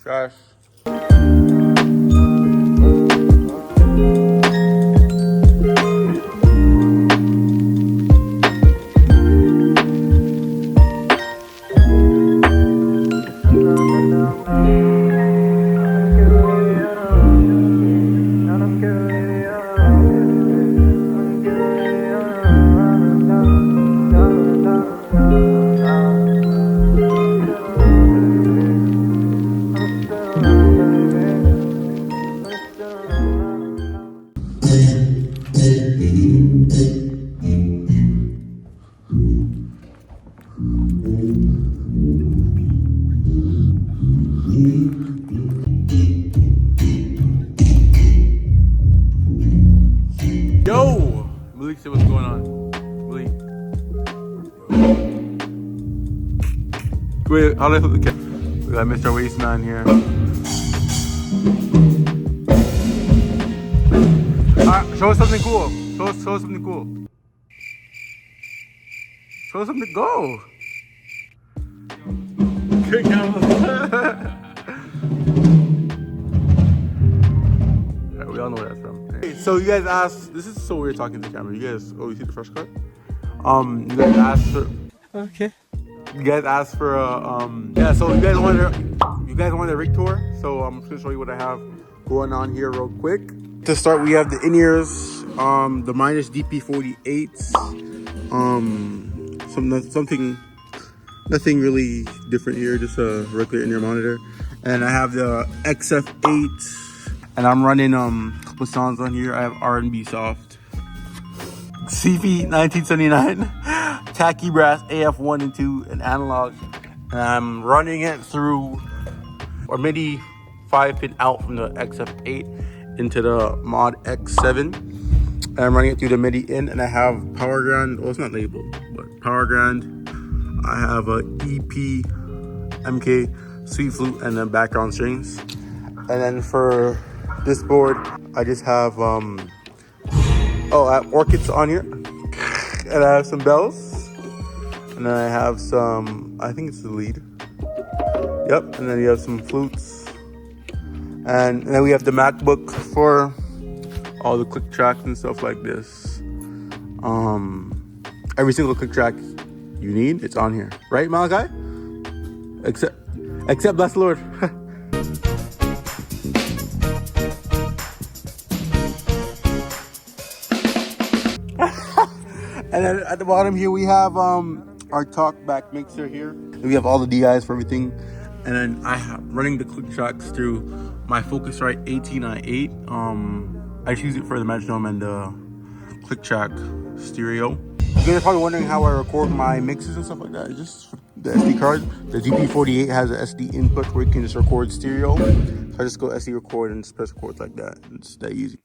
Trash. Yo! Malik said, what's going on? Malik. Wait, how do I flip the camera? We got Mr. Wasteman here. Show us something cool. Show us something cool. Show us something. Go! Good camera. We all know where that's from. Hey, so you guys asked, this is so weird talking to the camera. You guys, oh, you see the fresh cut? You guys asked for, okay. You guys asked for yeah, so you guys wanted a rig tour. So I'm just gonna show you what I have going on here real quick. To start, we have the in-ears, the minus DP48s, nothing really different here, just a regular in-ear monitor. And I have the XF8. And I'm running a couple songs on here. I have R&B soft, CP 1979, Tacky Brass AF1 and 2, and analog. And I'm running it through a MIDI 5-pin out from the XF8 into the Mod X7. And I'm running it through the MIDI in, and I have Power Grand. Well, it's not labeled, but Power Grand. I have a EP, MK, Sweet Flute, and then background strings. And then for this board, I just have I have orchids on here, and I have some bells, and then I have some, I think it's the lead. Yep, and then you have some flutes, and then we have the MacBook for all the click tracks and stuff like this. Every single click track you need, it's on here, right, Malachi? Except bless the Lord. And then at the bottom here, we have our talkback mixer here. And we have all the DIs for everything. And then running the click tracks through my Focusrite 18i8. I just use it for the metronome and the click track stereo. You guys are probably wondering how I record my mixes and stuff like that. It's just the SD card. The DP48 has an SD input where you can just record stereo. So I just go SD record and just press record like that. It's that easy.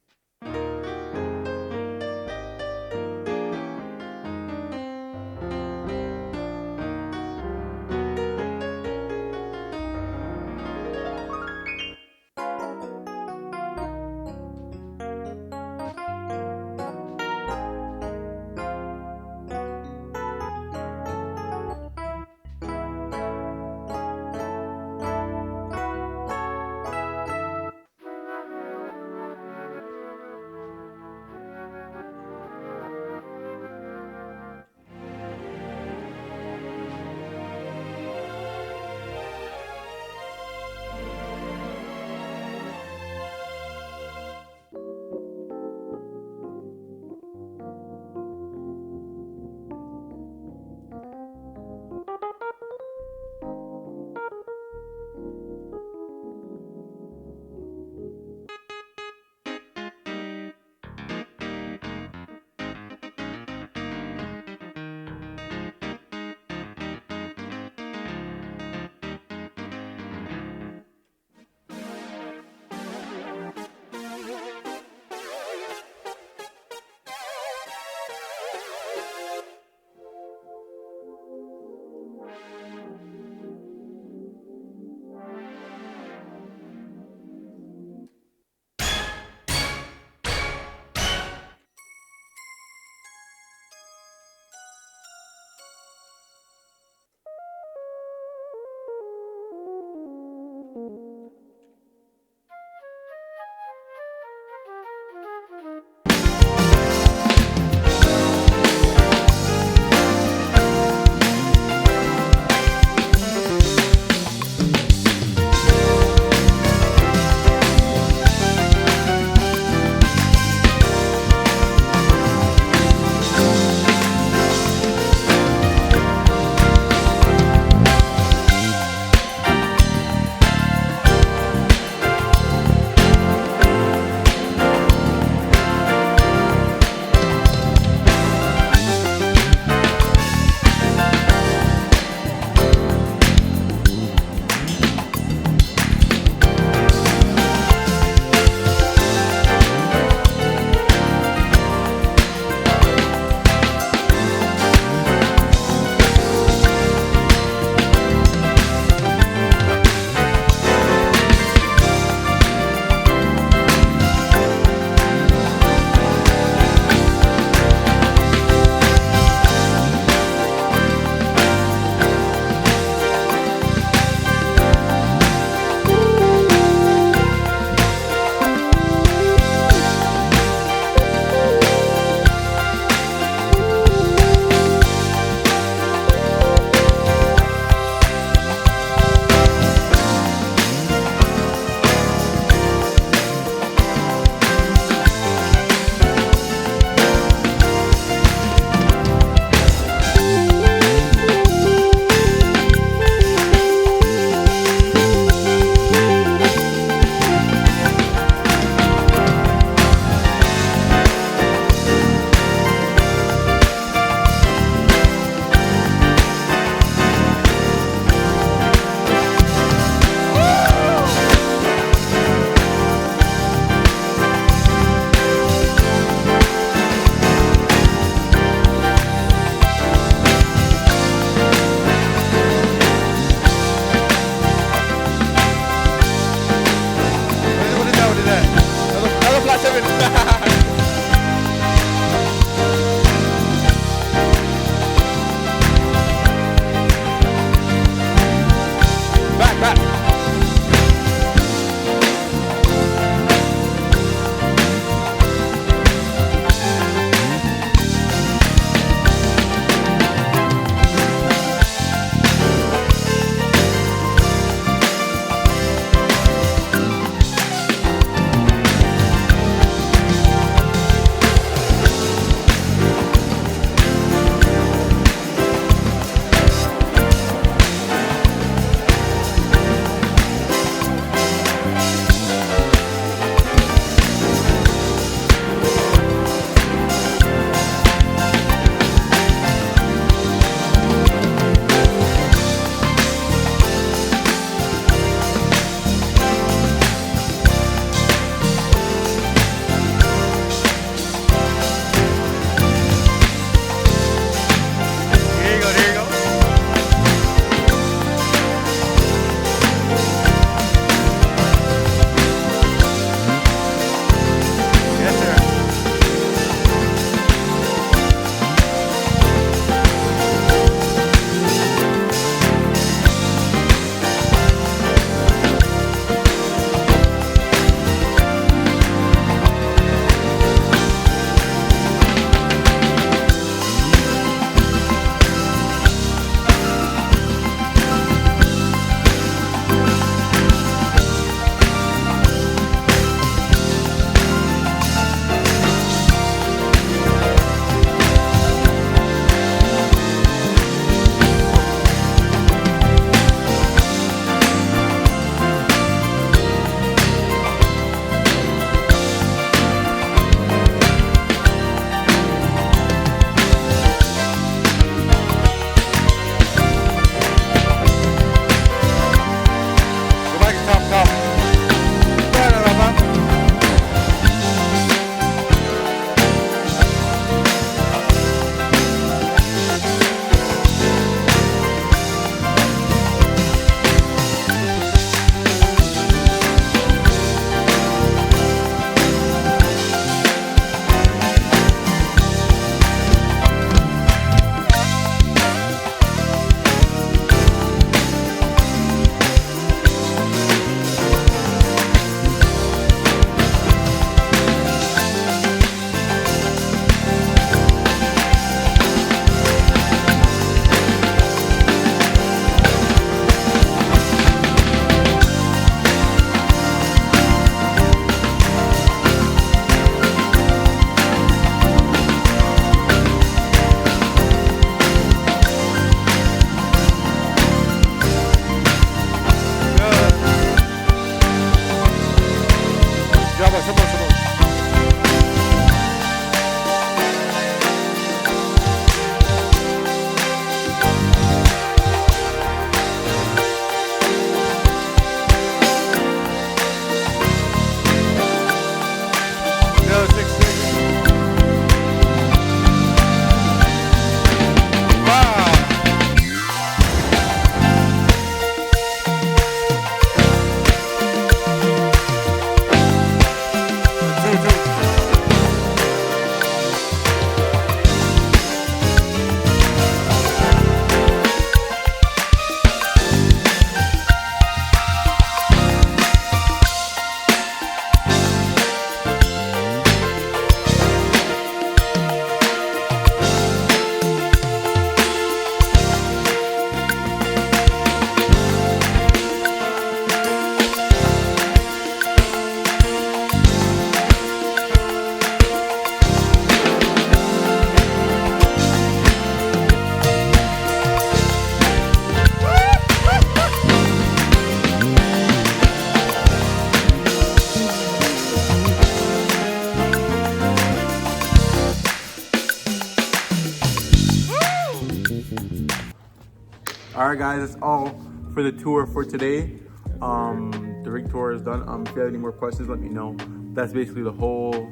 All right, guys, that's all for the tour for today. The rig tour is done. If you have any more questions, let me know. That's basically the whole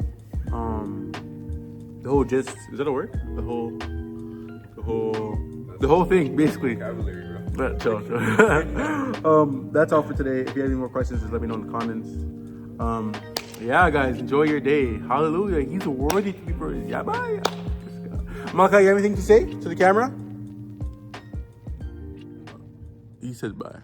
gist. Is that a word? The whole thing, basically. Chill. That's all for today. If you have any more questions, just let me know in the comments. Yeah, guys, enjoy your day. Hallelujah. He's worthy to be praised. Yeah, bye. Malachi, you have anything to say to the camera? He said bye.